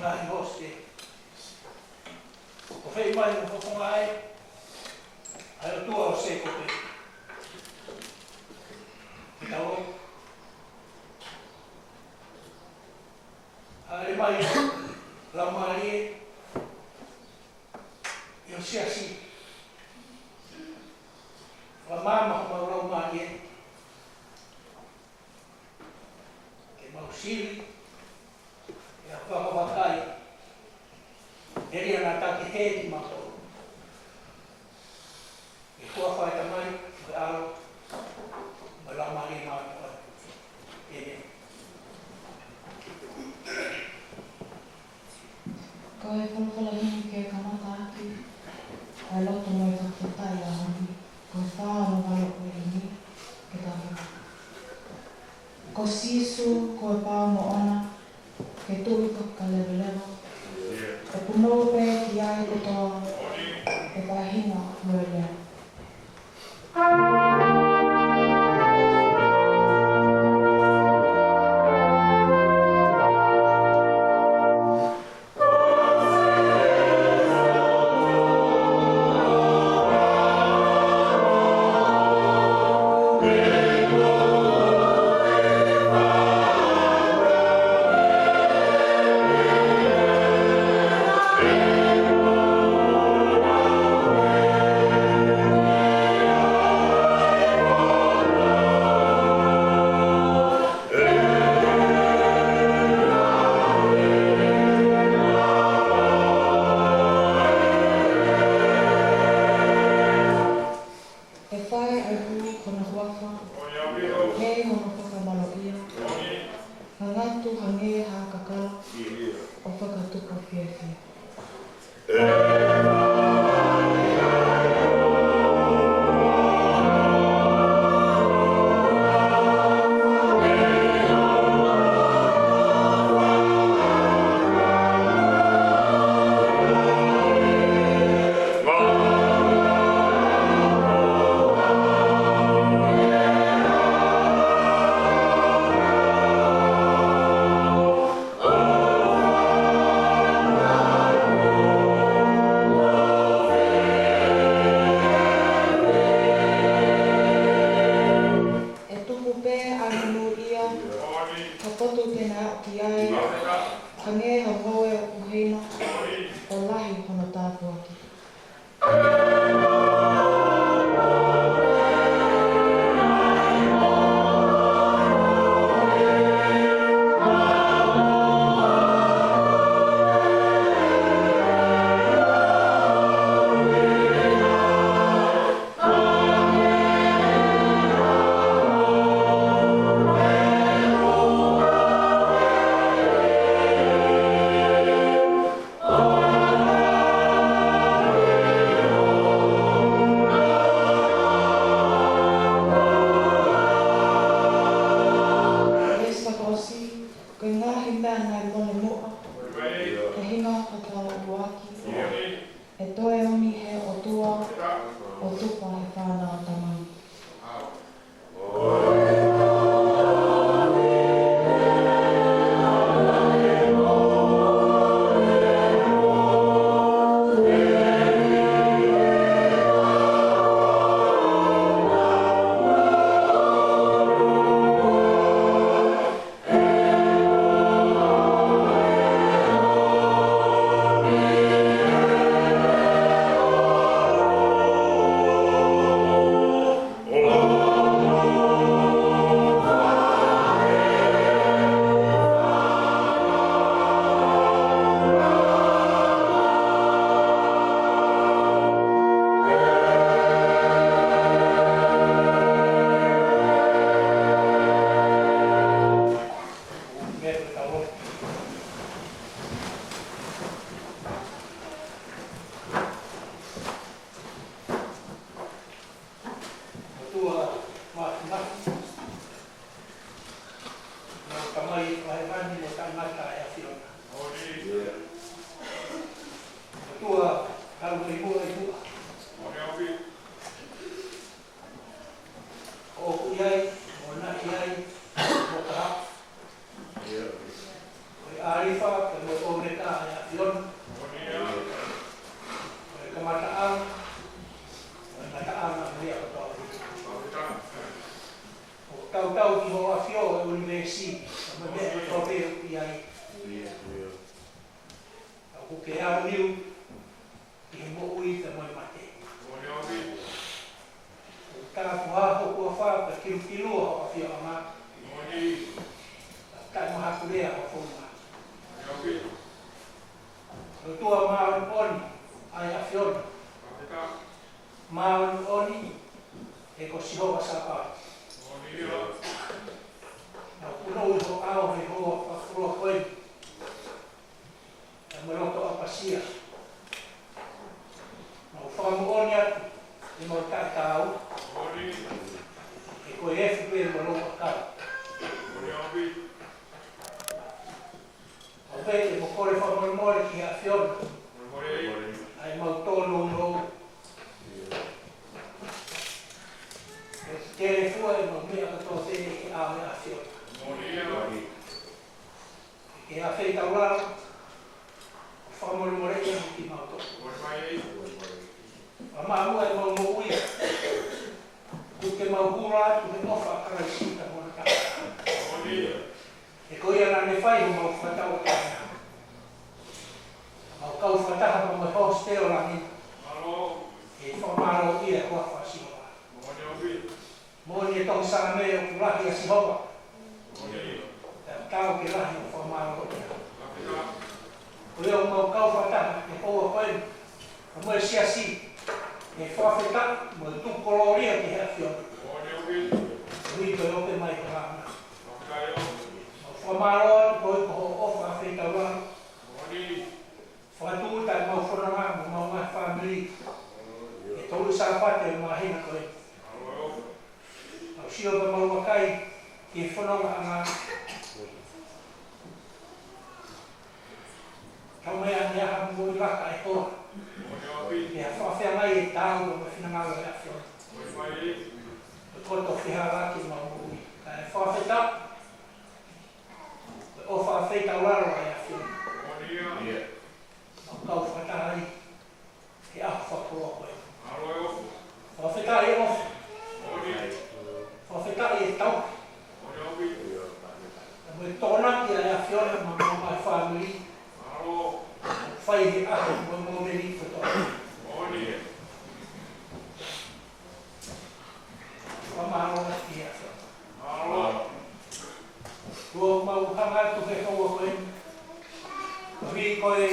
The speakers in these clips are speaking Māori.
Ai hoste. O fei mai o whakongai. Ai o tua o se kote. Ki tau. Ai mai la mari. Io siasi. La mama come la mari. Che mausili. E a whakawhakai. Eri ana taki hēti mato. E kua whaita mai, mai aro, mai la mari nā kua. Ere. Ko e whalawhalahingi ke kamata aki, ai loto mai whakawhatai a hongi, ko e whāno walo koe hingi, ke tahi. Ko sisu, ko e pāmo ona, ke tuika ka lewa. E puno pe ki ai kotoa, e wahina mō lea. Arifa, que no pobre Ako ke au niu, ki he mo ui te moi mate. Ka puha ko kua wha, ka kiru kilua o whio a mā. Ka maha kurea o whonga. Tua maon oni, ai a whiona. Maon oni, e ko sihoa sapa. Na kuno i ho ao he hoa whakuro koe. Na meroto a pasia. Na whakamu oni atu, e mo tātau. E koe e whipe e maro a kau. O vete mo kore whakamore ki a whiona. Ai mau tōno no. E tere fua e mau mea kato tene ki a mea whiona. E a whei tauraro, whamore more e mo ki mau tō. A maa mua e mau mo uia. Ku te mau hura atu he ofa karai sita mona kaka. E ko ia nane whai ho mau whatau kāna. Mau kau whataha pa mai hosteo rangi. E whamaro ia kua whasihoa. Moni e tong sa me o kurahi a sihoa. Tau ke rahi o whamaro ia. Ko ia mau kau whataha e hoa koe. O mai siasi. E whawheta mo i tukoloria ki hea whiona. Ui koe ope mai ka rāna. Whamaroa, koe ko ofa whetau rāna. Whatu tai mau whananga mo mau mai whamiri. E tolu sa pate o mahina koe. Au sio pa mau wakai ki e whanonga anga. Kau mea ni aha mo i laka e hoa. E a whawhea mai e tāu o me whinangaro e a whiona. E koto whihara ki mau mui. Ka e whawheta. E o whawheta waro e a whiona. Mau kau whatarai. E a whakuro koe. Whawheta e ofu. Whawheta e tau. E mo e tōna ki a e a whiona ma mau mai whamiri. Whai he aho mo mo meri koto. Whamaro na ki a whiona. Kua mau hanga tu he hoa koe. Ka hui koe.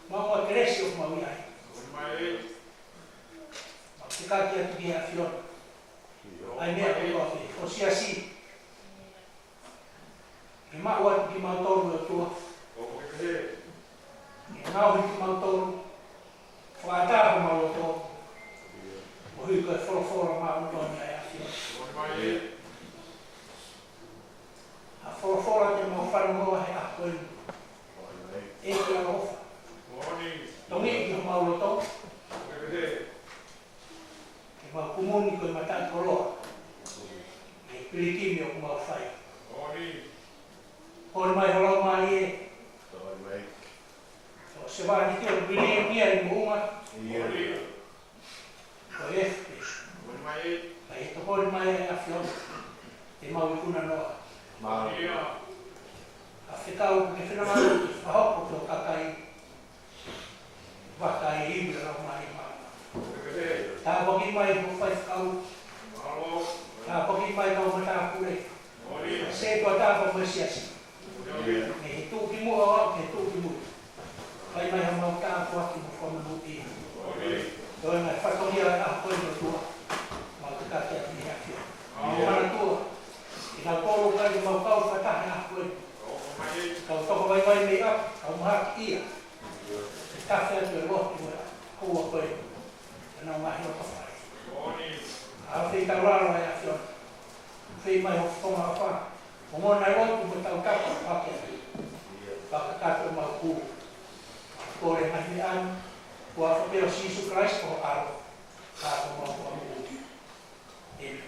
Mau a keresi o mau iai. Mau te kaki atu ki a whiona. Ai mea koe koe whi. O siasi. E mau atu ki mau toru o tua. E ngau ki mau toru. Whaatara mau o toru. O hui koe whorofora mau toni ai a whiona. A whorofora te mau whanongoa he a koe. E ki a ofa. Tongi ki ho mau o toru. E mau kumuni koe matai koroa. E pirikimi o kumau whai. Hoi mai holau mai e. O se wāni te o bini o mia i muunga. O efte. Ai e to hoi mai e a whiona. Te mau i kuna noa. A whekau ke whenamaru ki whahoko ki o kakai. Wakai i iwi rau mai i mauna. Tā poki mai ho whai whakau. Tā poki mai kau mata kure. Se kua tā po mai siasi. Me he tūki mua o ke tūki mua. Whai mai ha mau tā kua ki mo whamanu i. Doi mai whakongia a koe no tua. Mau te kati ati ni haki. Mau mana tua. I nau tōru kai ki mau kau whatahe a koe. Kau toko vai vai mei ap, kau mahaki ia. Te tawhi atu e rohti mo koua koe. E nau mahi o tawhai. A whi tau raro ai a whiona. Whi mai ho whonga a wha. O mona i rotu mo tau kapa whake atu. Whakakato mau kū. Kore mahi anu. Kua whapeo Sisu Christ o aro. Kāko mau kua mūti. Amen.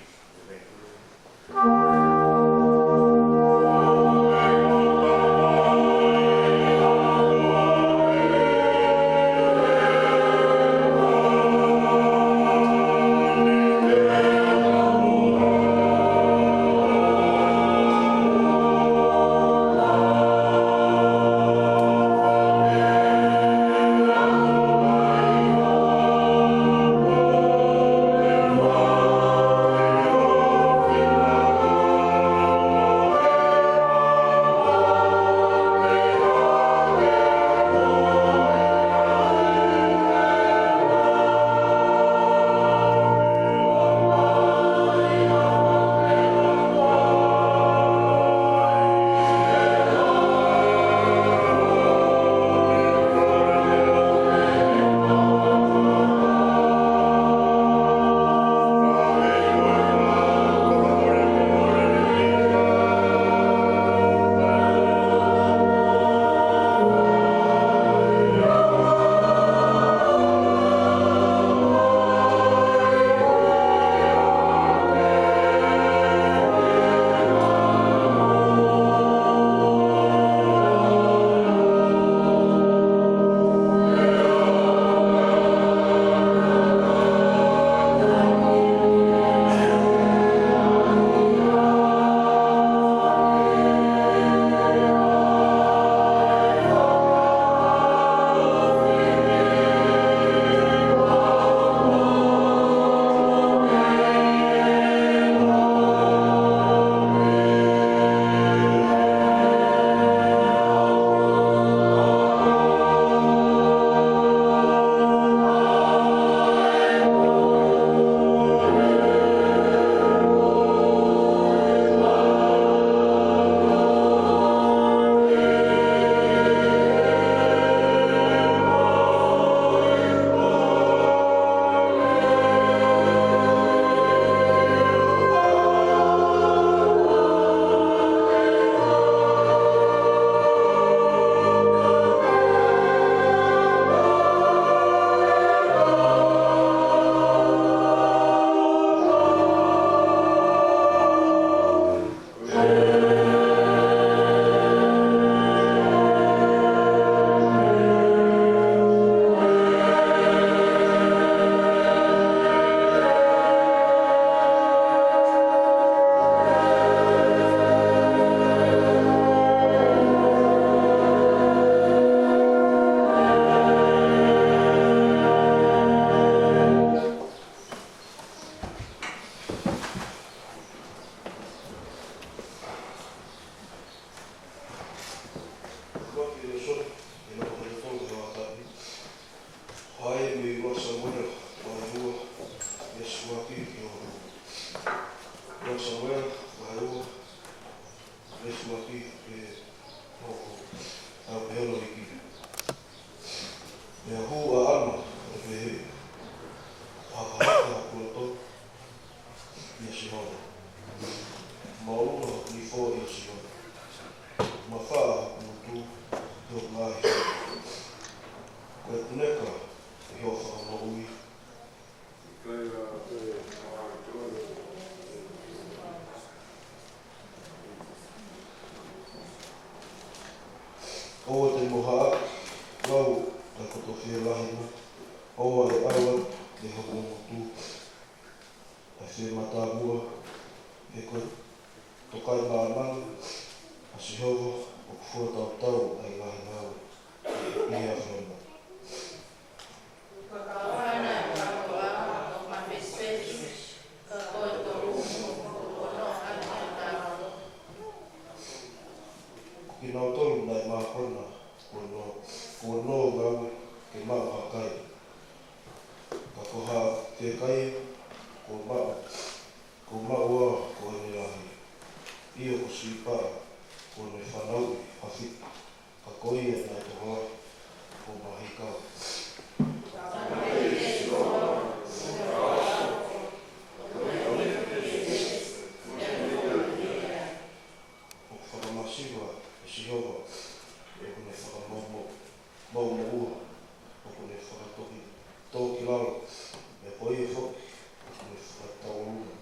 o te moha lau ta koto whia lahina o e awa te hoko motu a whia mata mua e koe tokai mānang a sihovo o kufua tau tau ai lahina au i hea whiona. Ki nau tolu nai mākona ko no ngau ke mau hakai. Ka koha te kai ko mau a ko ene lahi. Ia ko sipa ko ne whanau i hawhi. Ka koi e nai te hoa ko mahi kau. Sihowa, e kone whakamomo, mauma ua, o kone whakatoki, tōki lalo, e koe e whoki, o kone whakatau luna.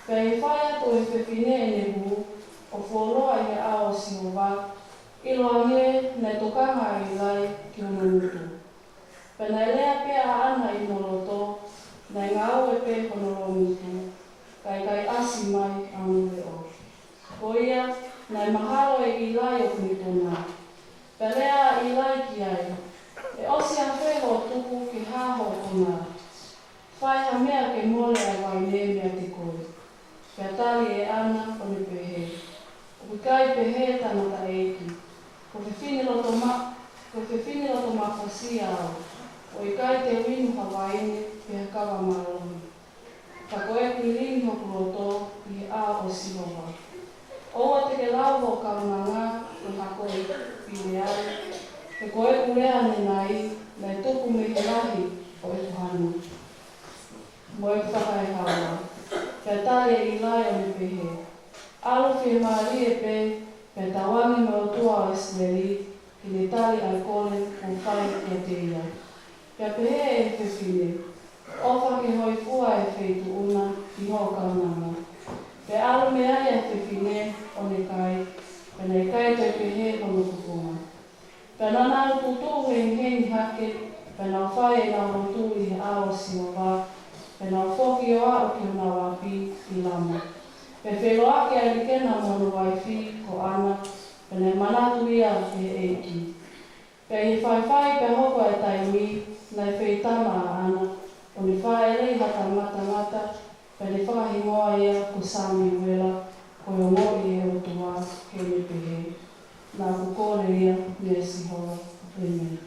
Pea I whai atu e whiwhine e nehu, o wholoa I a o siwa, I loa nge nei tokanga I lai ki una nutu. Pea nei lea pea ana I noroto, nei ngā ue pe honoro mutu, kai asi mai anu e o. Ko ia, nei mahalo e I lai o kunitona. Pea lea I lai ki ai, e osi a wheho tuku ki haho kona. Whai ha mea ke mole ai wai ne mea te koe. Pea tali e ana o ne pehe. O kai pehe tanata eiki. Ko whiwhine loto ma whasia au. O I kai te winu hawaine pea kawa maroni. Ka koe kui ringi hoku loto I a o siwawa. Oua te ke lau ho kaunanga o hako I pile ai. Ke koe kurea ne nai, nei tuku me he lahi o e tuhanu. Mo e whakai hawa. Pea tali I lai o ne pehe. Alo whie maari e pe, pea tawangi me o tua o esleri, ki ne tali ai kole o whai e te ia. Pea pehe e whiwhine. Ofa ke hoi fua e wheitu una I ho kaunanga. Pea alo me ai e whiwhine o ne kai, pea nei kai te pehe o no kukunga. Pea nana au tutu he ngeni hake, pea nau whai e nau rotu I ao siwa, pea nau whoki o au ki una wapi I lama. Pe wheloa ki ai likena mono waifi ko ana, pe nei manatu ia e eiki. Pe I whai pe hoko e taimi, nei wheitama a ana, o ni whae rei hata mata, pe nei whakahingoa ia ko Sami Wela, ko o mori e o tua he ne pehe. Nā kukore ia me sihoa Amen.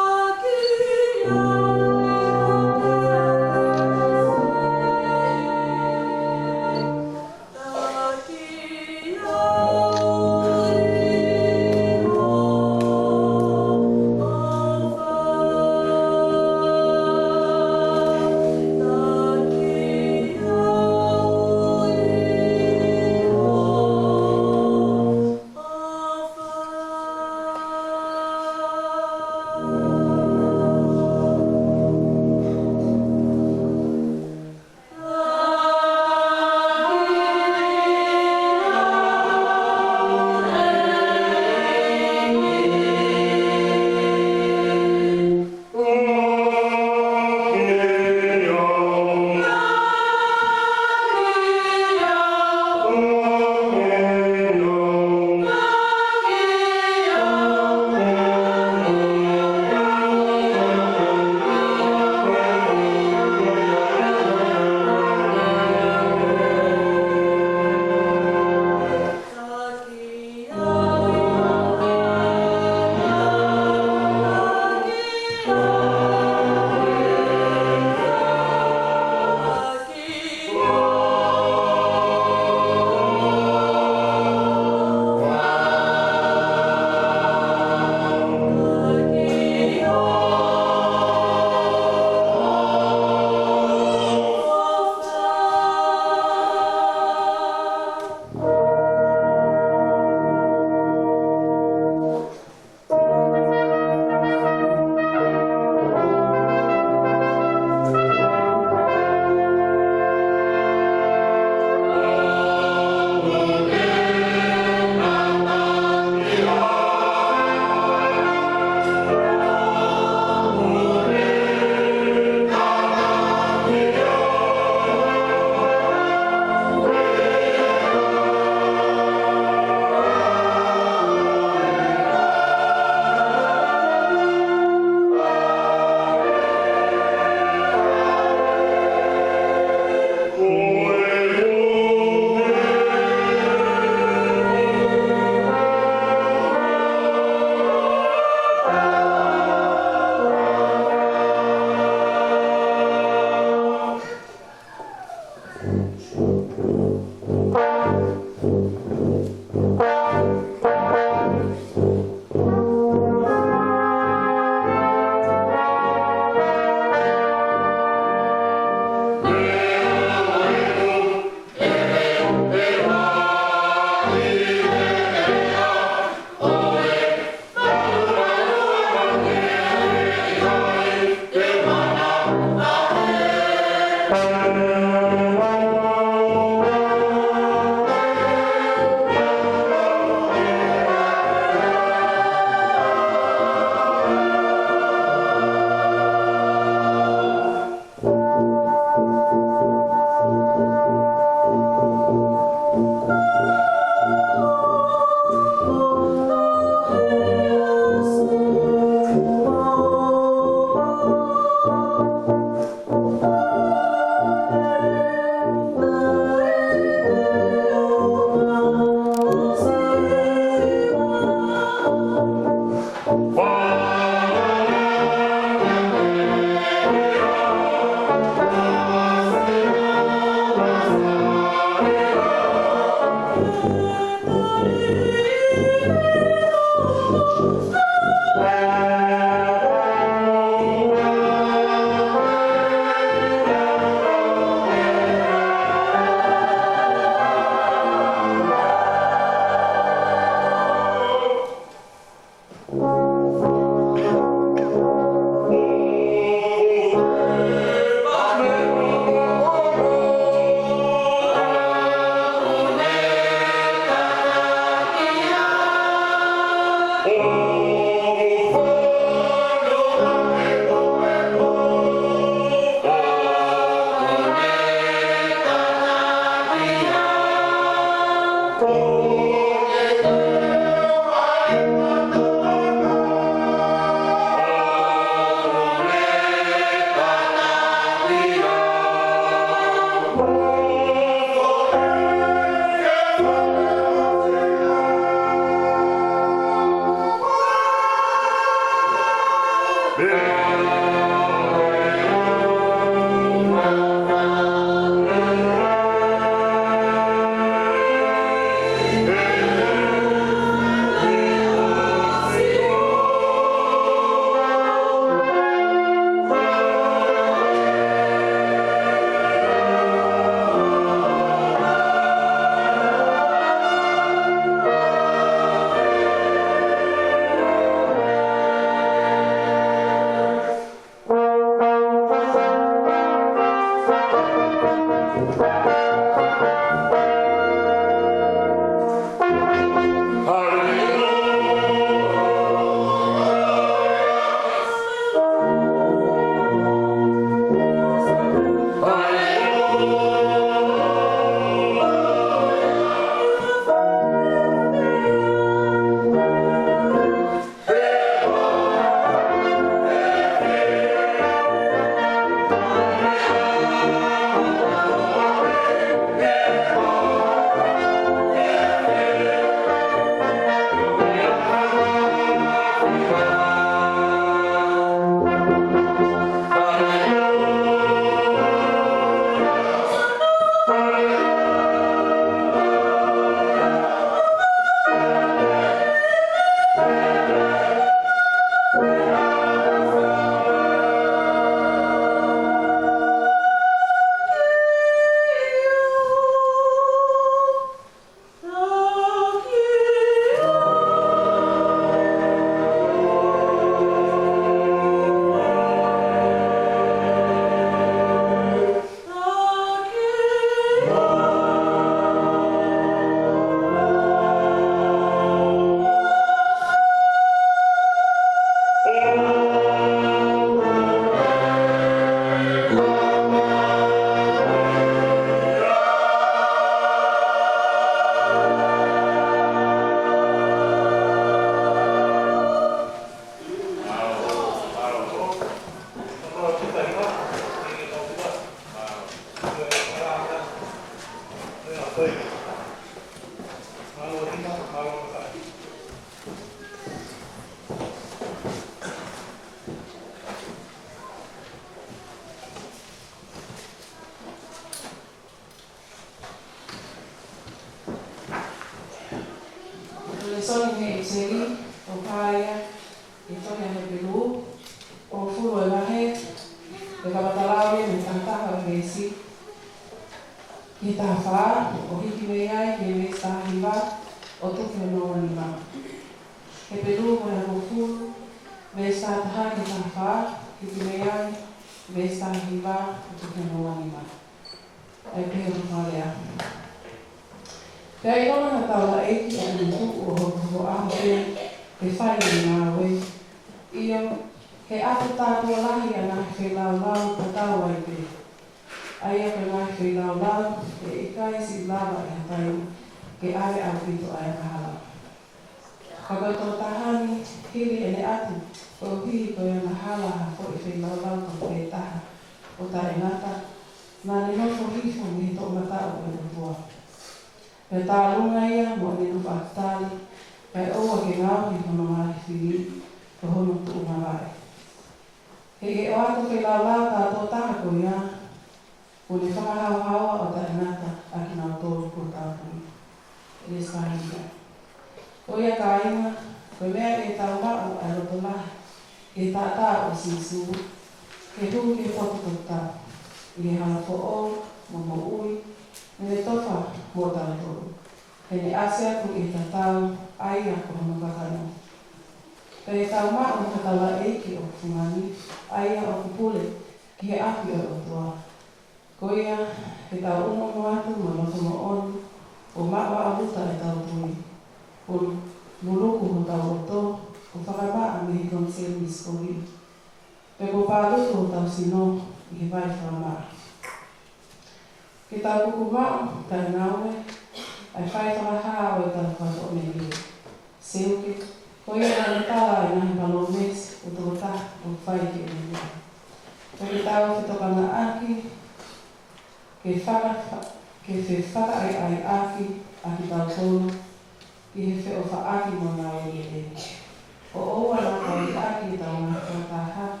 O o ana ko i aki ta ona ta ha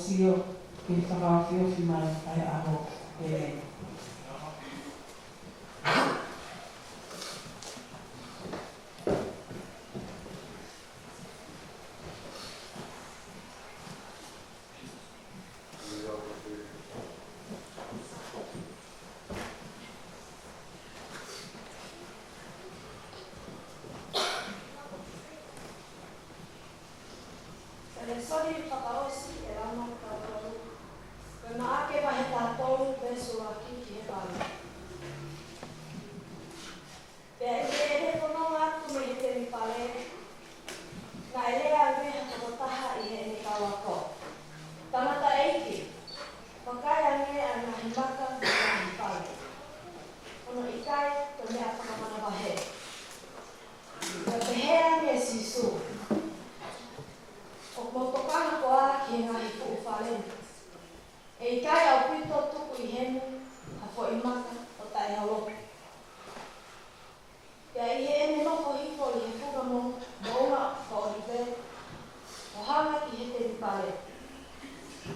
sio ki whakawhiwhi mai ai aho e Sorry, whakaosi e rama kautaru. Koe maake wahe tātou besu a kiki he pāle. Pea e kono atu me he temi pāle. Nga e lea me hatakotaha i he ni kawako. Tamata eiki. Pakai ange ana himaka na hi pāle. Ono ikai to mea whakamana wahe. Pea pehea me sisu. O motokana ko a ki ngahi fu whaleni. E i kai au pito tuku i henu a fo i maka o tai halopi. Pea i he ene noko hifo i he fuga mo mounga ka o ripe o hanga ki he te ripare.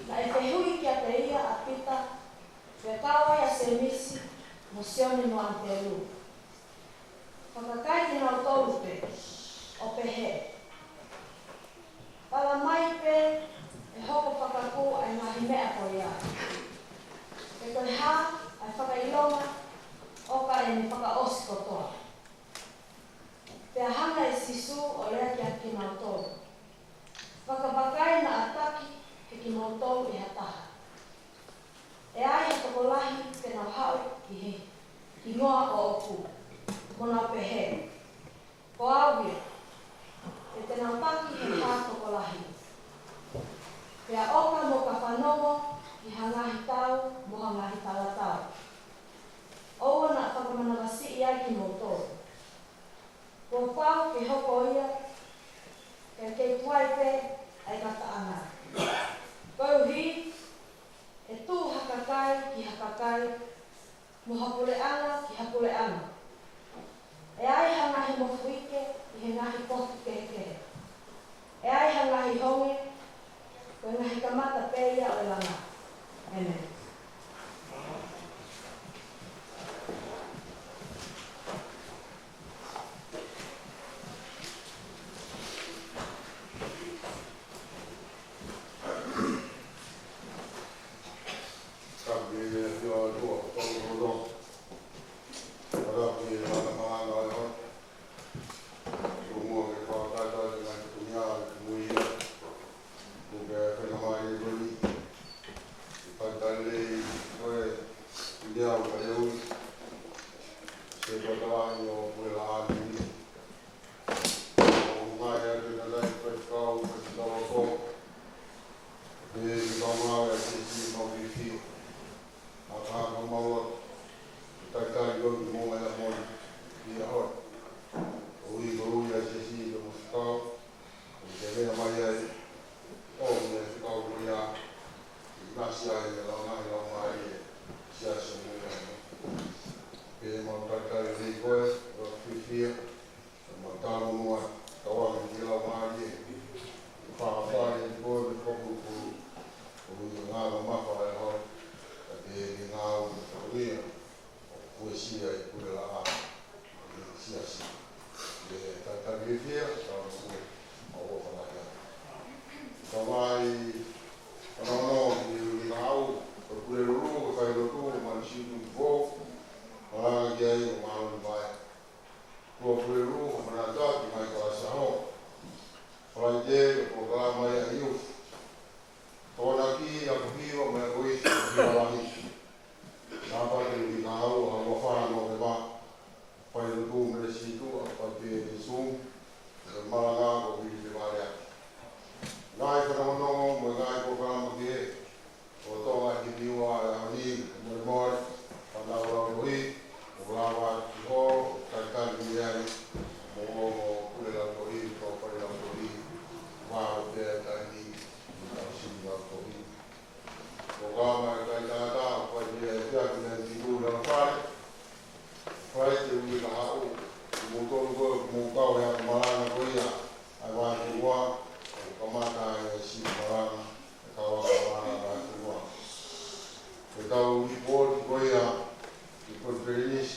Na e te hui ki a te ia a pita pea kawa ia se misi mo sione no Anteru. Whakakai ki nau tolu pe o pehe. Pala mai pe e hoko whakaku ai mahi mea ko ia. E koe ha ai whakailonga o ka e ni whakaosi kotoa. Pea hanga e sisu o lea ki aki nau tolu. Whakawakai na ataki ke ki nau tolu i hataha. E ai he tokolahi pe nau hau ki he. Ki ngoa o oku. Ko nau pehe. Ko awia. E te nau taki he hā tokolahi. Pea oka mo ka whanongo i hangahi tau mo hangahi talatau. Oua na whakamanawasi i ai ki mo tōru. Ko pau ke hoko ia, ke kei tuai pe ai kata ana. Koe uhi, e tū hakakai ki hakakai, mo hapule ana ki hapule ana. E ai hangahi mo fuike i he ngahi potu kehe. E ai hangahi honge, koe ngahi kamata peia o langa. Amen. Kamata ya shi marana, kawa kamana tau i pōr ki koe a ki koe Perenis,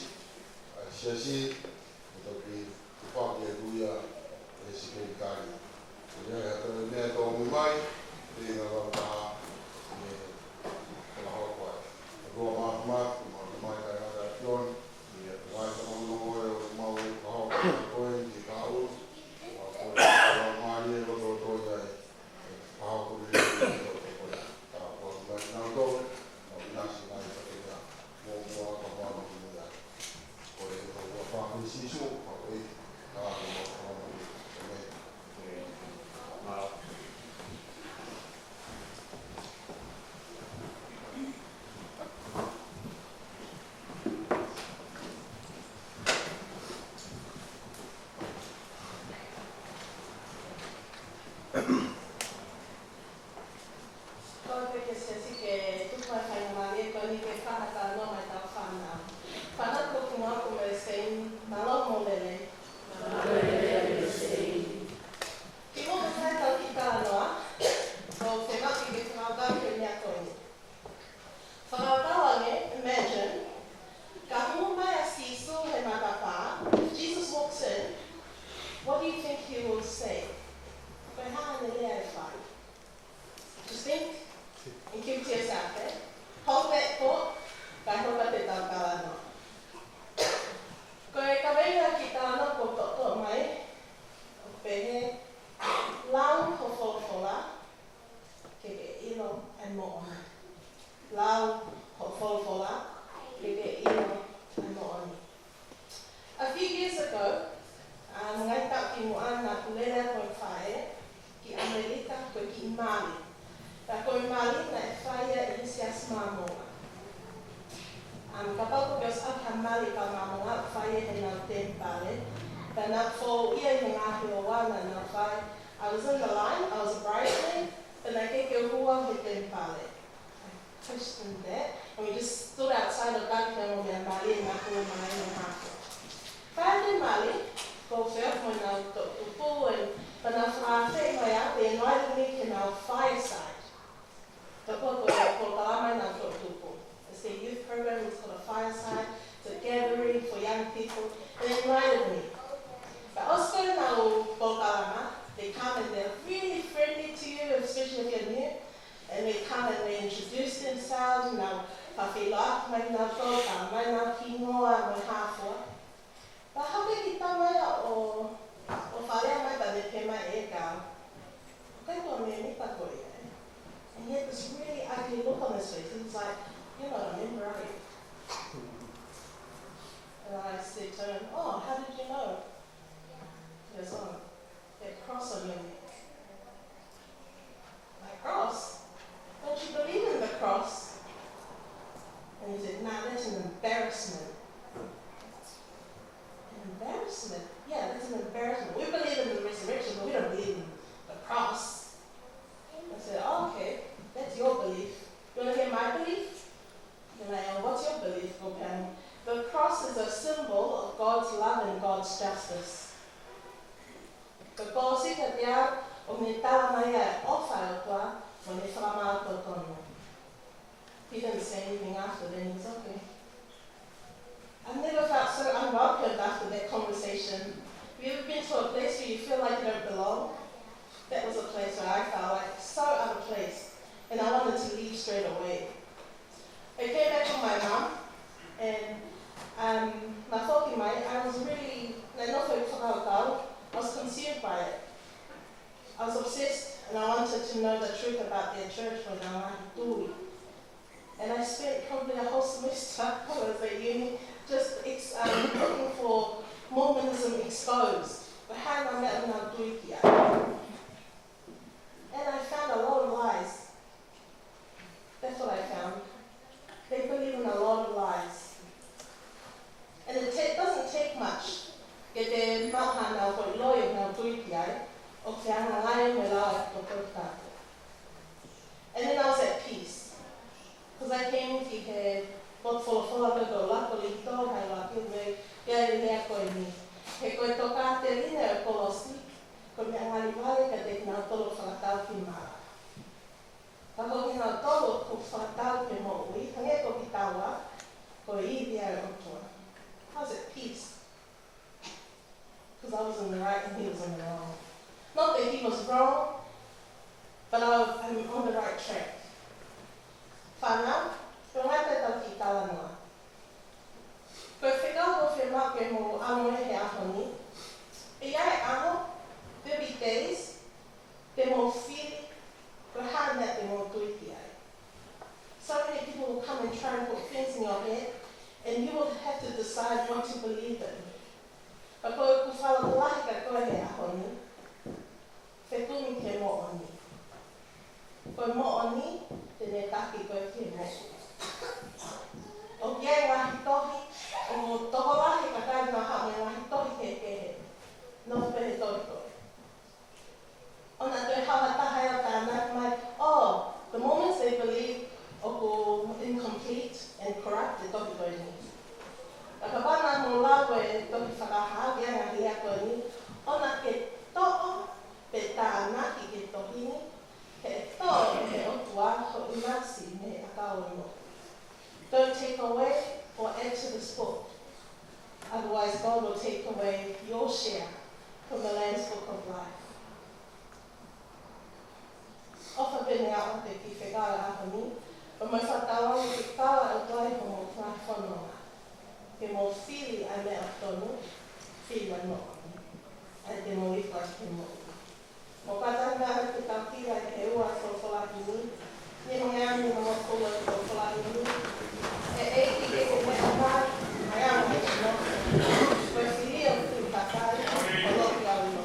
a siasi, tau ki whaki e kuia e sikei kāri. Ia e hata mea tō mai, te inga waka e whakahoa koe. Roa mak, mai kai hata tion, wai ka monongo e o mau e whahoa koe, ki ka au, wa koe mai e roto toia e whahoa koe e koe. Ka koe mai nau tō, o nasi mai ka te ka, mō mua ka wāma ki mua. Koe e tō whakuni sisu, ka koe, ka koe whakahoa koe. Jesus walks in, what do you think he will say? Just think and keep to yourself, eh? Hold that thought, kai hoka te tau kalano. Ko e ka wenga ki tāna ko toto mai, o pehe, lau ho wholawhola, ke ke ilo e mo'oni. Lau ho wholawhola, ke ke ilo e mo'oni. A few years ago, ngai tau ki mua nā kulera koe whae, ki Amerika koe ki Mali. Tā koe Mali na e whaia Inisias Mamonga. Ka pauko bios aka Mali ka Mamonga, whaia he nau tempare. Tā nā whou ia i ngāhi o wana nā whai. I was in the line, I was a bridesmaid, but nā keke hua he tempare. I questioned that, and we just stood outside of Duncan o mea Mali nā hua mai no hako. Whaia in Mali, ko whea mo nā tupu, and nā whaafei mai a, they invited me to nā fireside. It's a youth program, it's called a fireside, it's a gathering for young people. They invited me. But also now, Bokalama, they come and they're really friendly to you, especially if you're new. And they come and they introduce themselves. Now, Pawhila, mai nā tōka, mai nā kinoa, mai hāfua. But how can you tell me o whalea mai ta te pe mai e kao? Kei kua mea nita koe. And he had this really ugly look on his face. He was like, "You're not a member, are you?" And I said to him, "Oh, how did you know?" He goes, "Oh, that cross on your neck." My cross? Don't you believe in the cross? And he said, "Nah, that's an embarrassment." An embarrassment? Yeah, that's an embarrassment. We believe in the resurrection, but we don't believe in the cross. I said, "Oh, okay, that's your belief. You want to hear my belief?" Then I asked, "What's your belief, Gopani?" The cross is a symbol of God's love and God's justice. Ka kōsi ka tia o me tala mai e ofa o tua o ne whakamātua tono. He didn't say anything after then, he was okay. I've never felt so unwelcomed after that conversation. Have you ever been to a place where you feel like you don't belong? That was a place where I felt like so out of place, and I wanted to leave straight away. I came back with my mum, and my whoki mai, I was really, I was consumed by it. I was obsessed, and I wanted to know the truth about their church when I was And I spent probably a whole semester when I was at uni just looking for Mormonism exposed. And I found a lot of lies. That's what I found. They believe in a lot of lies. And it doesn't take much. And then I was at peace. Because I came to here, but for go luckily dog I like it, yeah, he koe toka te rina e kolosi, ko mea ngari wale ka te nā tolo whakatau ki mara. Ako hina tolo ko whakatau ke mo ui, hange ko ki taua, ko I via o toa. How's it peace? Because I was in the right and he was in the wrong. Not that he was wrong, but I'm on the right track. Whana, ko ngai te tau ki taua noa. Ko e whekau ko whi make mo amo e he aho ni. E iai aho, 30 days, te mo whiri, ko hana te mo tuiki ai. So many people will come and try and put things in your head, and you will have to decide what to believe in. Ka koe ku whala lahi ka koe he aho ni, whetumi ke mo o ni. Koe mo o ni, tēnei taki koe ke mo. O kia ngahi tohi, o mo toho lahi ka kai ngā hao ngahi tohi ke kehe. No pehe tohi koe. Ona te hawataha o tāna mai, oh, the moments they believe o ko incomplete and corrupt e tohi koe ni. Ka wana mo lawe e tohi whakaha, kia ngahi a koe ni, ona ke to'o pe tāna ki ke tohi ni, he to'o he otua ho imasi me a kao no. Don't take away or add to the sport. Otherwise, God will take away your share from the Lamb's Book of Life. Ofa pene a te ki whekara aho ni, o mai whatawa i te kawa o toi ho mo trai whanonga. Ke mo whiri ai mea tonu, whiri a no. Ai te mo iwha ke mo. Mo katanga ai te tautira e he ua so whalaki ni, ni mo ngā ni mo kua so whalaki ni, e eiki e te mea mai, ai au mai te no. Koe whiri o te takai, o loki au no.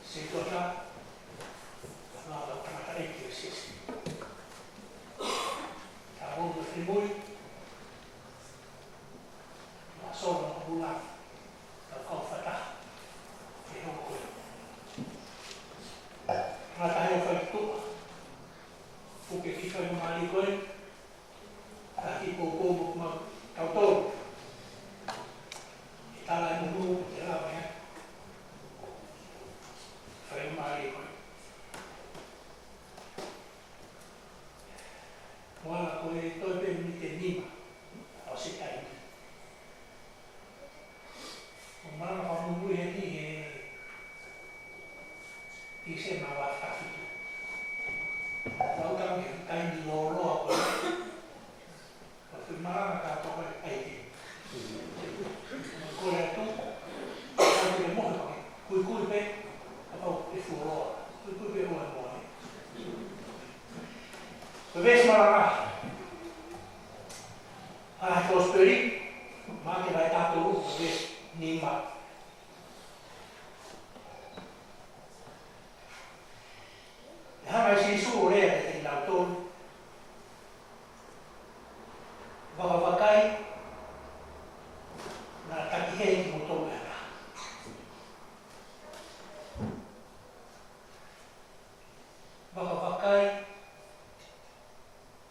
Se ulang. Kau fatah. Kau kau. Matayo kau tu. Porque kita yang mali kau. Kaki kau kau tu. Kita lagi dulu jalan ya. Saya mali kau. Wala ko ito permite o si tayo. Kung mga pamumuhay isi mawafak ito. Lalu kami tayo di lolo ako. Kasi mga nakapakot ay Magkula ito, sabi mo, kuy-kuy pe, kapag ifuro, kuy-kuy pe mo. Beves marama. Prosperi, ma che vai tanto beves nimba. Hai si su re di l'autor. Vakai na takihe di motor bera. Vakai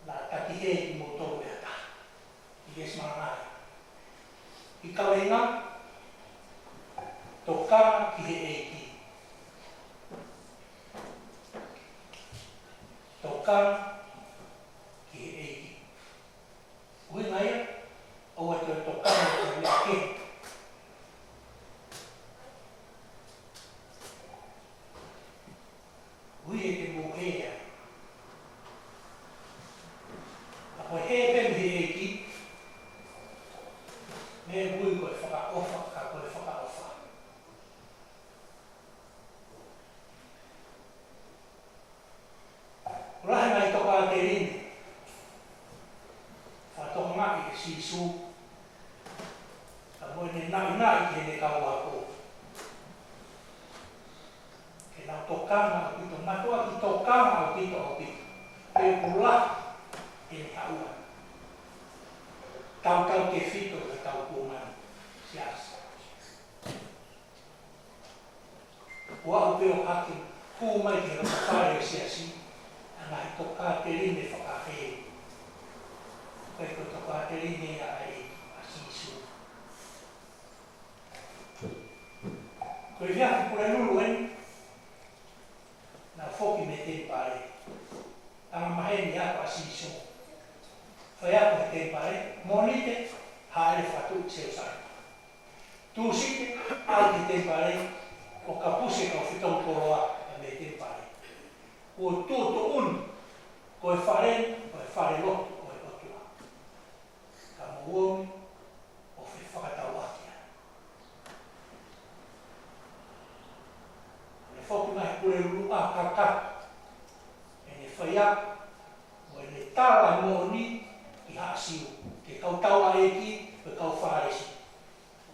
la takihe di motor bera. Yes marama. Ikaw ay nga toka kiheeki. Toka kiheeki. Uy ngaya o ito toka kiheeki. Uy ito muheya. Ako heben kiheeki. Me vui ko whakaofa, ka koe whakaofa. Rahe mai toka te rine. Whatoka ngaki ke sisu. Ka moe ne nai ke ne kau ako. Ke nau tokanga o pito. Matua ki tokanga o pito o pito. Pe pula e ne haua. Tau ke fito ke tau kungan siasa. Wa upeo haki kumai ke rapapare siasi. Angahi toka te rine whakahe. Koe ko toka te rine a e asisu. Koe viaki pura nuluen. Na foki me te pare. Anga maheni ako asisu. Faya ko te pare, monite haere fatu seu sai. Tu site al te pare, o kapuse ka fiton koroa me te pare. O tuto un, ko fare lot, ko e otua. Ka mo uomi, o fe whakatawakia. Ne foku mai kure uru a kaka, e ne faya, o e ne tala moni, ki haasiu, ke kau taua eki, ke kau whaaresi.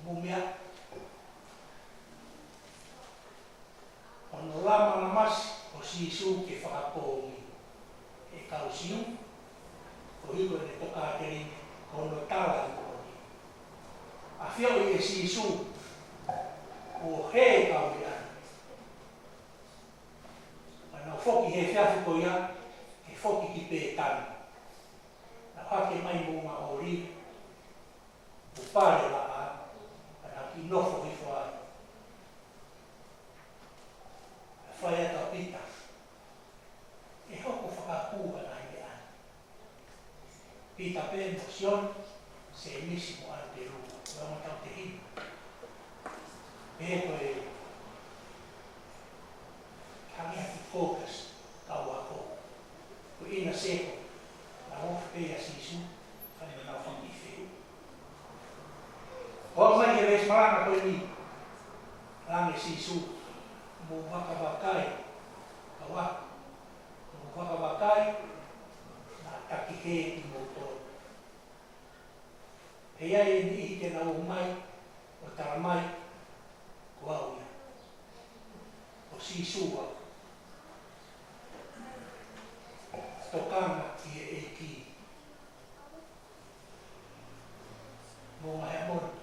Mumia. Ono lama namas, o sisu ke whakapongi. E kau siu, o hiko ne toka teri, ono tala moni. A whio i e sisu, o he kau ia. Mana foki he whiafu ko ia, he foki ki pētani. Hake mai munga o ri, o pare la a, ana ki nofo i whaai. A whai ata pita, e hoko whakakua nai me ana. Pita pe emoción, se emisi mo ante rua, wama tau te hina. E koe, kangia ki focus, kau ako. Ko ina seko, na hof pe asisu, kani na whangi wheu. O mai e reis maranga koe ni, rangi sisu, mo wakawakai, kawa, mo wakawakai, na takihe i motor. He ai e ni ite na o mai, o taramai, ko au ia. O sisu au. Tokanga ki e eki. Mo mai amor,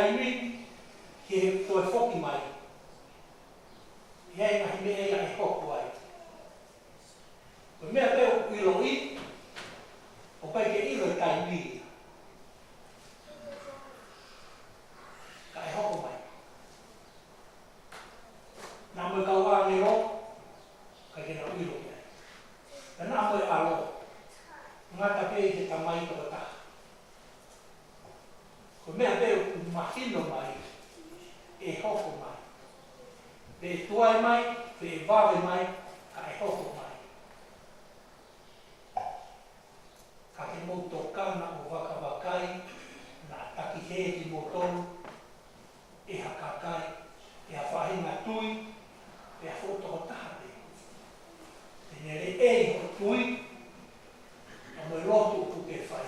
taimi ki he toi foki mai. Hei ngahi me ea e hoko ai. Ko mea peo ilo i, o pai ke ilo e taimi. Ka e hoko mai. Nā mo kau ane ro, ka ke nau ilo ki ai. Ka nā mo e alo, ngata pe te tamai toko taha. Ko mea peo mahino mai, e hoko mai. Pe tuai mai, pe wawe mai, ka e hoko mai. Ka ke mouto kana o waka wakai, na taki he ki motonu, e hakakai, e a whahinga tui, e a whotoko taha te. E nere e ho tui, a mo e lotu upu ke whai.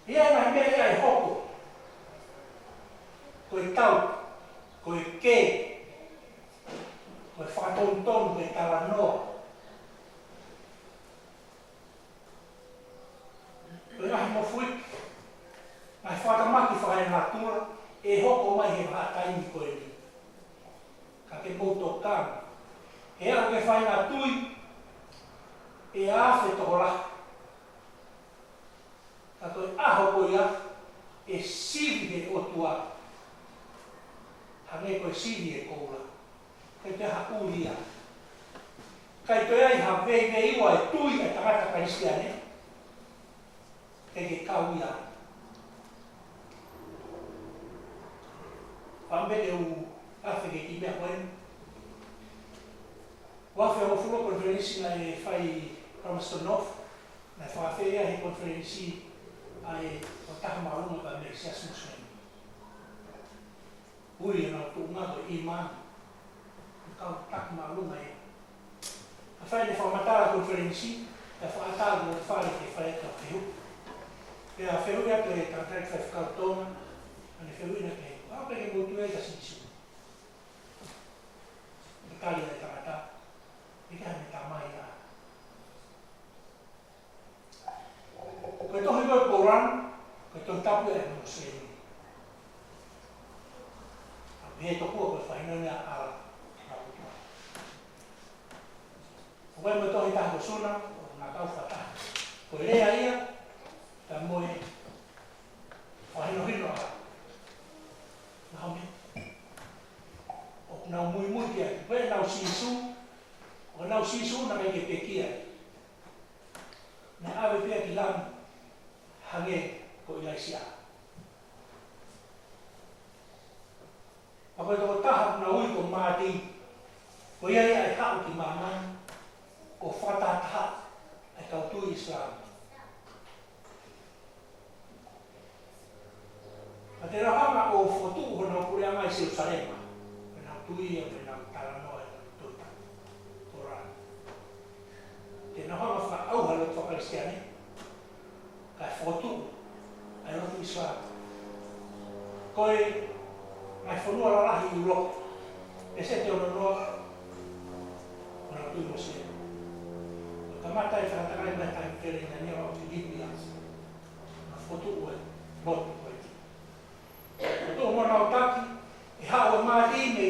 Ia na mea e hoko, koe tau, koe kē, koe whakatontonu, koe taranoa. Koe ngahi mo fui, ngai whakamaki whakai ngā tura, e hoko mai he whataimi koe ni. Ka ke mouto kāna. He ako ke whai ngā tui, e āwhe toko raka. Ka koe aho koe ia, e sivi he otua. Hanei koe sivi e koura. Kei te ha uri ia. Kai toi ai ha vei iwa e tui e tangata kaisiane. Kei ke kau ia. Whambe e u awhi ke ki mea koe. Wawhi o furo konferensi na e whai Ramastanov. Na whawhea he konferensi ai o taha marunga ka Mesias Muslim. Ui ana tu ngato iman. Kau tak marunga e. A whai ne whamatara konferensi, e whaatara mo whare ke whai ka whiu. Pe a whiu ia ke tantai whai whakautona, ane whiu ina ke au peke motu e ka sinisu. Ke kari e tangata, e ka hane tamai ia. Koe tohi koe Koran, koe tohi tapu e mo Muslimi. He tokua koe whahinone a ala na utua. Koe mo tohi tahu suna, o nga kau whataha. Koe rea ia, ta moe whahino a na hame. O nau mui mui kia, koe nau sisu, o nau sisu na kai ke pekia. Na awe pia ki lam hange ko ilaisia. Ako toko taha na ui ko maati, ko iai ai hau ki mamai, o whatataha ai kautui Islam. A te rahanga o whotu ho nau kure amai Jerusalema, pe nau tui e pe nau taranoa e tuta, Koran. Te rahanga wha auha lo tō Kristiane, kai whotu ai rotu Islam. Koe mai whanua rarahi i ulo, e se te ono noa, o nau tui Muslim. Ka mata e whakatakai mai tai kere na nia o te Libya, na whotu ue, motu koe ti. O tō mona o taki, e hao e māti me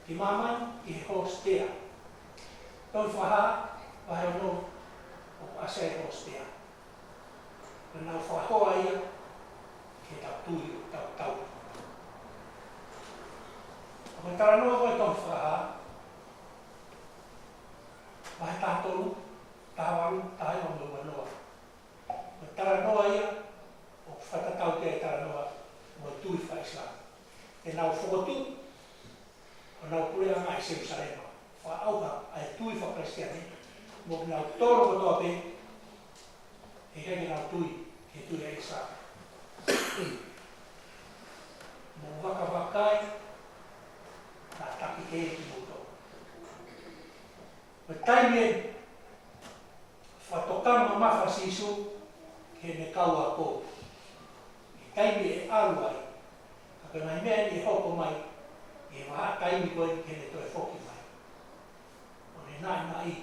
ki mamai i he hostea. Tau whaha, wahe o no, o ase e hostea. Na nau whahoa ia, ke tau tui o tau. O me tara noa koe tau whaha, wahe tātolu, tāwaru, tāi o mua noa. O tara noa ia, o whatatau te tara noa, mo tui whaisla. E nau whotu, o nau kurea mai Jerusalema. Wha auha, ai tui whakristiane, mo nau toro kotoa pe, e hege nau tui, ke tui e Islam. Mo waka wakai, na taki he ki muto. O taimi e whatokama mawha sisu ke me kaua ko. E taimi e aru ai, ka kai mai mea ni hoko mai, e waha taimi koe ke ne toe whoki mai. O ne nai nai.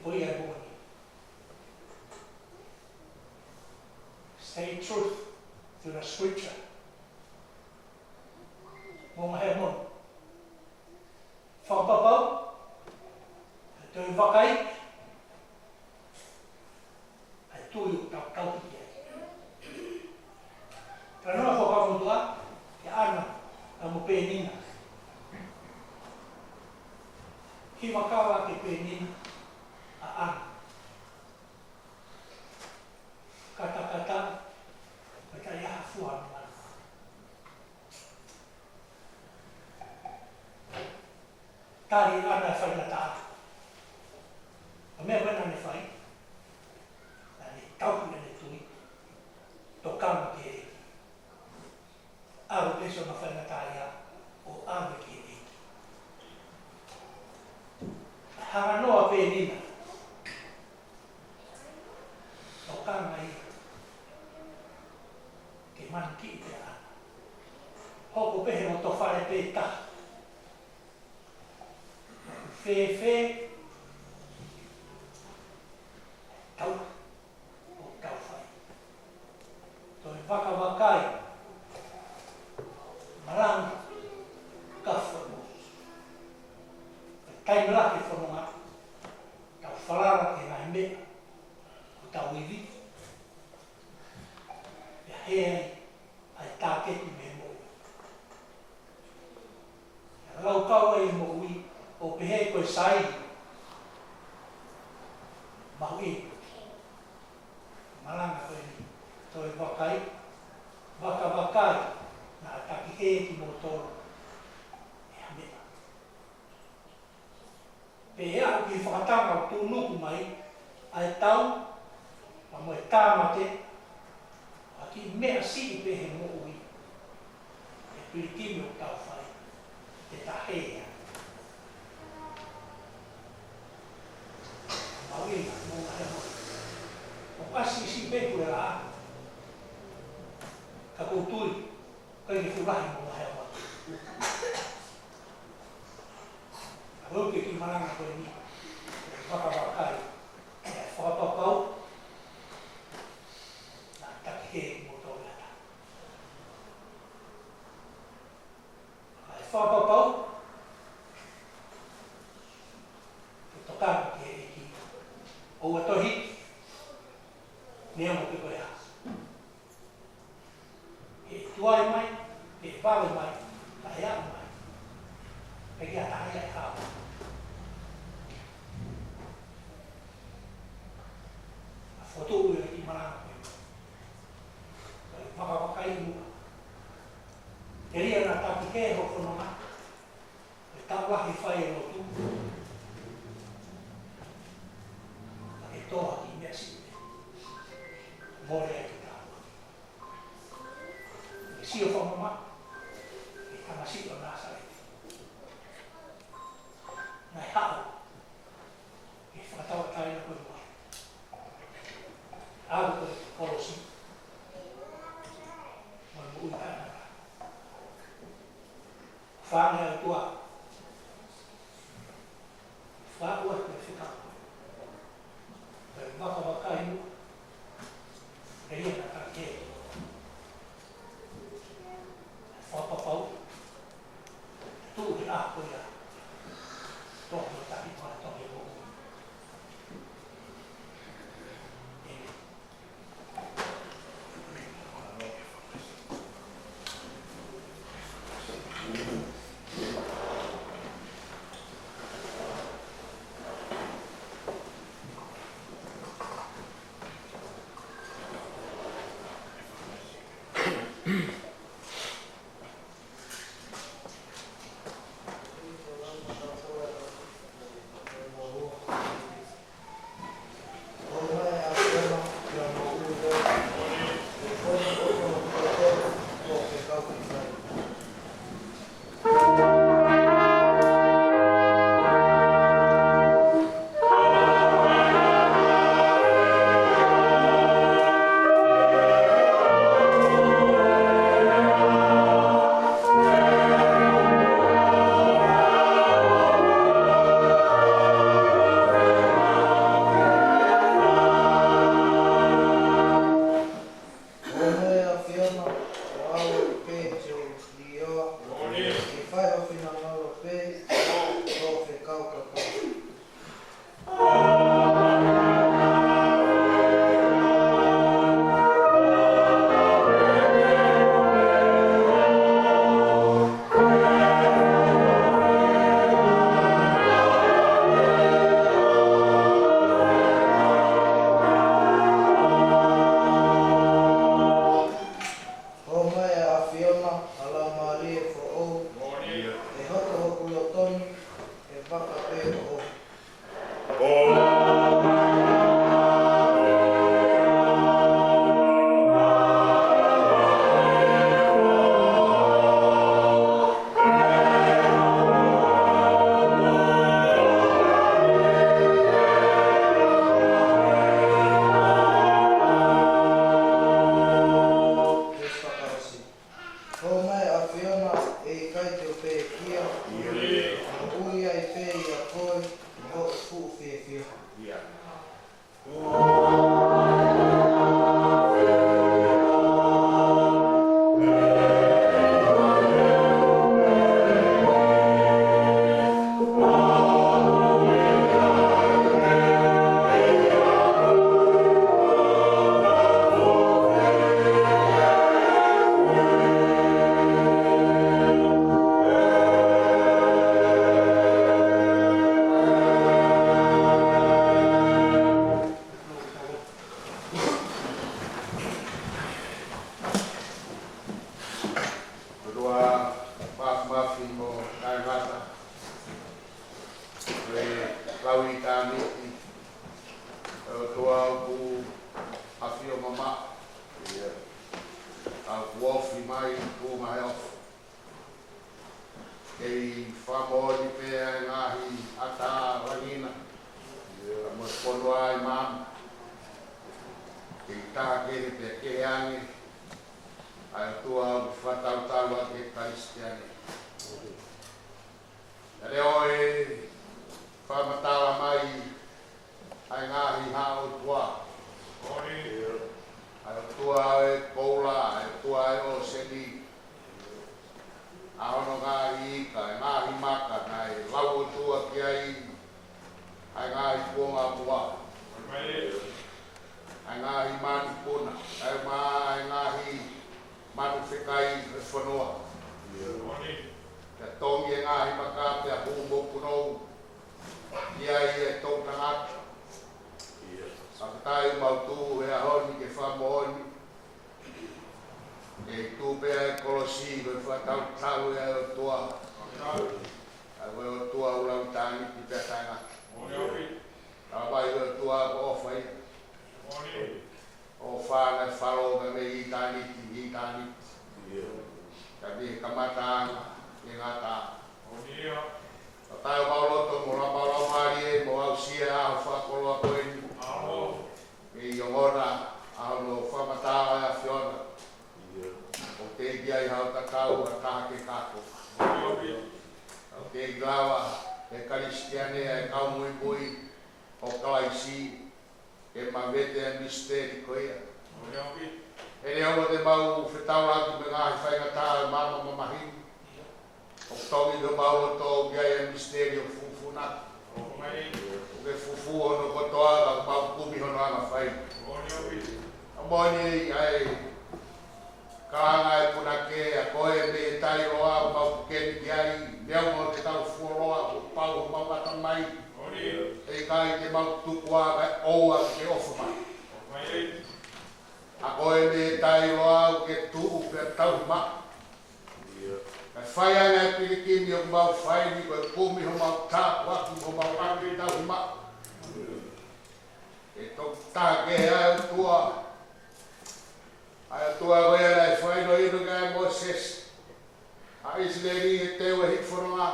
poi ai buoni. Stay truth to the scripture. Mong hai mon. Whakapapau. Tui wakai. Ai tuiu tau piki ai. Pranoa whakamutua. Ke ana. Amu pēnina. Ki wakawa ke pēnina. A ana. Kata-kata. Kata ia fuan mana. Tari ana whai na taa. A mea wena ne whai. Na ne tauku ne tui. Tō kama ke e. Aru peso na whai na taa ia. O aru ke e. Hanga noa pēnina. Tō kama ia. Ke mani ki i te ana. Hoko pehe no tō whare pēta. Whē. Tau. O tau whai. Toi wakawakai. Marang. Ka whanu. Kai mera ke whanunga. Tau whalara ke ngai mea. O tau iwi. Ia hea ai tāketi me mo. Ia lau kau e mo ui. O pehe koe sai. Mahui. Maranga koe ni. Toi wakai. Wakawakai. Nā taki he ki mo tōru. Ea mea. Pea o ki whakatanga o tūnuku mai. Ai tau. Ma moe tāmate. A ki mea si i pehe mo ui. E pirikimi o tau whai. Te tahea. Maui, mō hea mo. O kasi si peku e la. Ka koutui. Kai ni furahi mō hea mo. Ka luke ki maranga koe ni. Wakawakai. E whakapapau. Nā taki he mō tō lata. Ai whakapapau. Ke tokama ki e ki. O atohi. Nea mo ke koe ha. E tuai mai. E whawe mai. Ta hea mai. Peki a tahi ai hawa. A whotu ui ki maranga koe. Kai whakawakai mua. E ria nā taki he ho whanonga. E tā wahi whai e lotu. E toa ki mea si. Mōre ai ki tāua. E si o whamama. E tamasi o nāsare. Nai hao. E whakatawa tai na koe mai. Aru koe korosi. Moi mo ui kai nara. Whāne au tua. Whāua koe whikau. Koe wakawakai mua. E ria na taki e. Kedua maaf-maafi mo kay mata. Lawi kami tua ku afio mama. Wofi mai ku mai off. Kei famoli pe ngahi ata rangina. Mas polwai mam. Kei ta ke pe ke angi. Ai tua fatau-tau ke Kristiani. Ele oi famatala mai ai ngahi hao tua. Ai tua e poula, ai tua e o seni. Ahono ngahi ika, ngahi maka, nai lau tua ki ai ngahi puonga mua. Ai ngahi mani puna, ai ngahi manu whikai e whanua. Te tongi e ngahi maka pe a humo punou. Ia e tau tangata. Sakatai mautu e ahoni ke whamohoni. E tupe e kolosi e whatau tau e o tua. Ai o tua ulau tani ki pe tangata. Awai o tua o whai. O whana whalo me i tani. Tapi kamata e ngata. Tayo pauloto mo la paulo mari mo ausia a whakolo ko e e yongona a no whamata a fiona. O te gia I hau takau a taha ke kako. O te glawa e Kristiane e kau mui mui o kalaisi e mawete a misteri ko ia. E ne o te mau whetau ratu me ngahi whaingata e mama mamahi. O tongi do mau to gia e misteri o fufuna. O ke fufu hono kotoa ka mau kumi hono anga whai. A moni ai kaanga e punake a koe me e tai roa mau keni ki ai. Leo mo te tau fuoroa o pau mau kata mai. E kai te mau tukua kai oua ke ofu mai. A koe me e tai roa o ke tuu pe tau ma. Kai whai anga e pirikini o mau whai ni koe kumi ho mau tā waki ho mau angi tau ma. E tau tā ke ai o tua. Ai o tua koe ana e whai no inu kai Moses. A Israeli e teo e hik whanonga.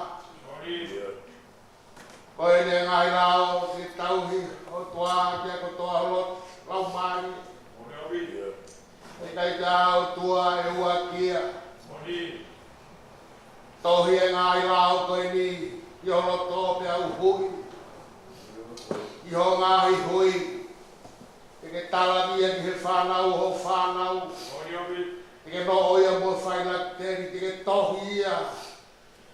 Koe ne ngai rao te tauhi o tua kia ko toa holot lau mani. E kai tā o tua e ua kia. Tohi e ngai rao koe ni I holoto pe au hui. I ho ngahi hui. E ke talavi e ki he whanau ho whanau. E ke no oia mo whaina teri, e ke tohi ia.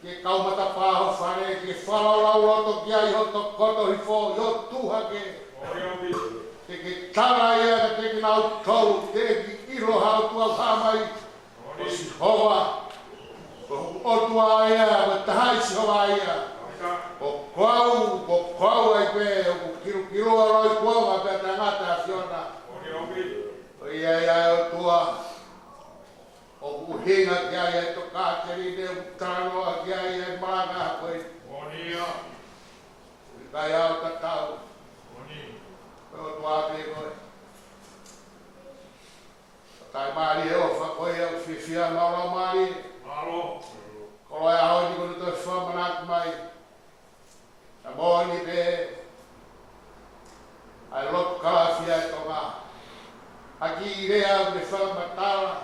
Ke kaumata pāho whare, ke whalalau roto ki ai ho to koto hi fō, i ho tuhake. E ke tara ia ka te ki nau tou, te ki iro hau tua whamai. O si hoa. O tua ia, o tahai si hoa ia. O kwau ai pe, o kiru aroi kuonga pe tangata a fiona. O ia o tua. O uhinga ki ai e toka teri ne utanoa ki ai e mana koe. Kai au tatau. O tua pe koe. Kai mari e ofa koe au fifia maura mari. Kolo e ahoi ni kono toi whamanat mai. Na mōni pe. Ai lotu kalawhia e tonga. Aki I rea au ne whamatara.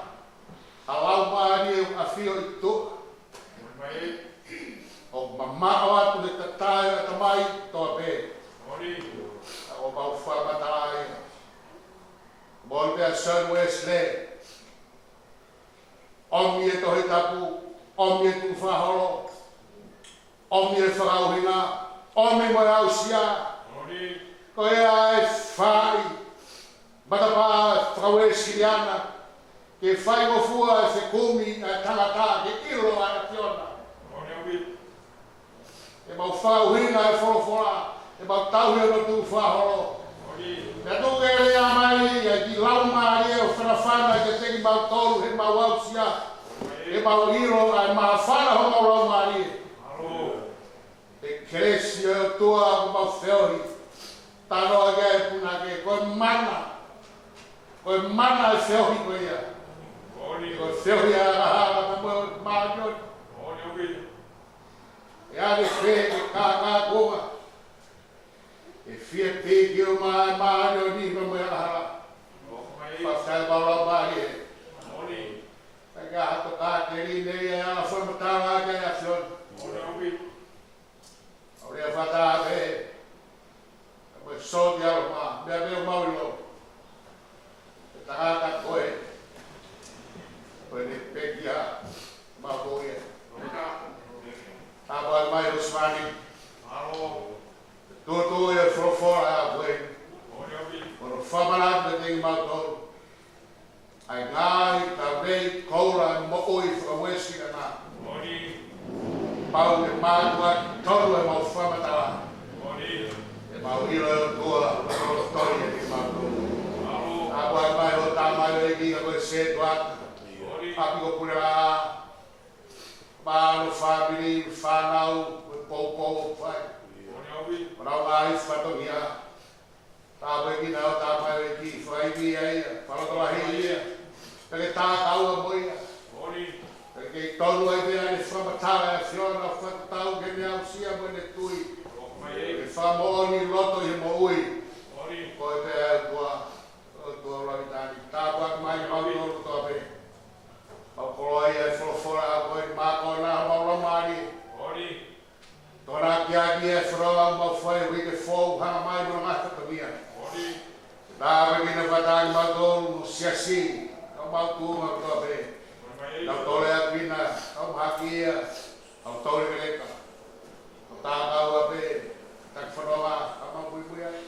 A lau maari e a whio I toa. O mamao atu ne tatāu e tamai toa pe. O mau whamatara pia Son Wesley. Omi e tohi tapu, omi e tu whahoro, omi e whakauhinga, omi mo ausia. Ko ea e whai, matapa whakawesiriana, ke whai mo fua e whekumi e tangata, ke iro a tiona. E mau whakauhinga e whorofora, e mau tauhi o tu whahoro. Ia tu ke rea mai, ia ki lauma ia o whanawhana ke teki mau tolu, he mau ausia, he mau hiro, ai mau whana ho mau lauma ia. E kresi o tua o mau whiori, tano a gai puna ke, koe mana e whiori koe ia. Koe whiori a rahara na mua maarion. E ane whe ke kā konga. E fia te ki o maari o ni mo ya hala. Whasai bala mai e. E ka hato ka te ri nei e ala whamatanga ke a sion. O rea whata e. E mo e soti alo ma. Mea meo mauri lo. E tangata koe. Koe ne pekia. Ma koe. Apa mai o smani. Toto e frofora a koe. Oro whamana te tingi mautoro. Ai ngai, ta rei, koura, mo oi whawesi ka nā. Pau e mātua, toru e mau whamatara. E mau hiro e o tua, o tori e ki mautoro. Awa e mai o tā mai o e ki ka koe se tuata. Papi ko pura a. Māno whamiri, whanau, e pou whai. Rau ai whatongia. Tāpai ki nao tāpai e ki whaiwi ai, whanatolahi ia. Peke tā kaua moia. Peke tonu ai mea ne whamatara e whiona whatatau ke ne au sia mo ne tui. E whamooni loto i mo ui. Ko e pea e tua rawitani. Tāpai mai rau toro toa pe. Pau koloi e wholofora a koe māko nā mauramari. Tōna ki aki e whroa mau whai wike fōu hanga mai mo ngata kamia. Tāwe kina whatangi mautoro siasi, kau mau tūma kua pe. Kau tole a kina, kau haki ia, kau tole keleka. Kau tākau a pe, tak whroa, kau mau pui pui ai.